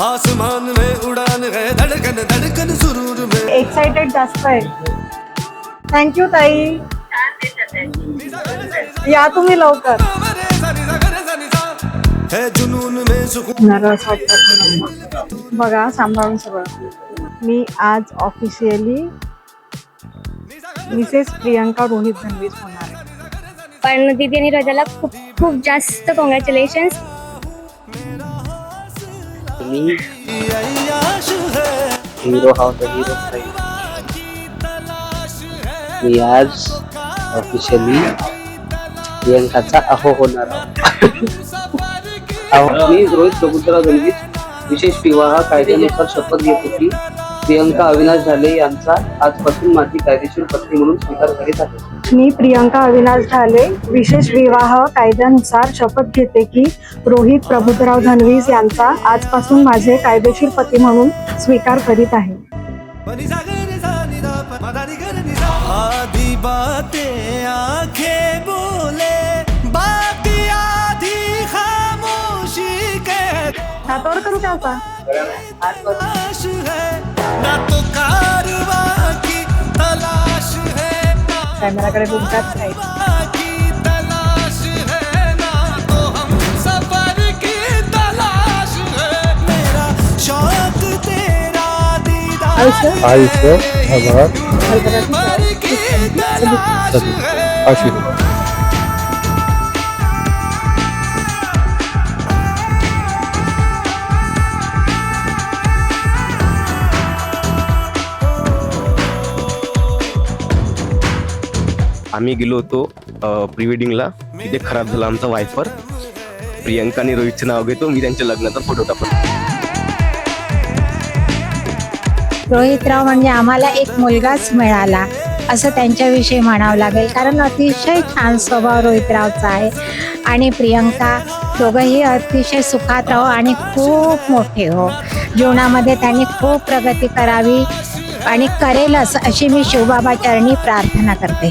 आसमान में उड़ान है, धड़कन धड़कन सुरूर में. एक्साइटेड जास्त आहे. थँक्यू ताई. या तुम्ही लवकर. है जुनून में सुकून. नरस वाटतं बघा, सांभाळून सगळं. मी आज ऑफिशियली मिसेस प्रियंका रोहित धनवीज होणार आहे. पण दीदी आणि रजाला खूप खूप जास्त कॉंग्रॅच्युलेशन्स. मी हिरो हाव द हिरो मी आज ऑफिशियली प्रियंकाचा अहो होणार आहोत. मी रोहित प्रभुराव धनवीज विशेष विवाह कायद्यानुसार शपथ घेतो की प्रियंका अविनाश ढाले यांचा आजपासून माझी कायदेशीर पत्नी म्हणून स्वीकार करीत आहे. मी प्रियंका अविनाश ढाले विशेष विवाह कायद्यानुसार शपथ घेते की रोहित प्रभुराव धनवीज यांचा आजपासून माझे कायदेशीर पती म्हणून स्वीकार करीत आहे. आधी बातें आंखें बोले, बाकी आधी खामोशी के. हातावर करू का आता? तलाश है ना तो कारवा की तलाश है, कॅमेराकडे बघतात नाही. की तलाश है ना तो हम सफर की तलाश है. मेरा शौक तेरा दीदार आयुष्य मर की तलाश है. आशीर्वाद. आम्ही गेलो होतो प्री वेडिंगला. तिथे खराब झाला आमचा वायफर. प्रियंका आणि रोहितचं नाव घेतो, मी त्यांच्या लग्नाचा फोटो टाकतो. रोहितराव म्हणजे आम्हाला एक मुलगाच मिळाला असं त्यांच्याविषयी म्हणावं लागेल, कारण अतिशय छान स्वभाव रोहितरावचा आहे. आणि प्रियंका दोघंही अतिशय सुखात राहो आणि खूप मोठे हो. जीवनामध्ये त्यांनी खूप प्रगती करावी आणि करेलच अशी मी शिवबाबा चरणी प्रार्थना करते.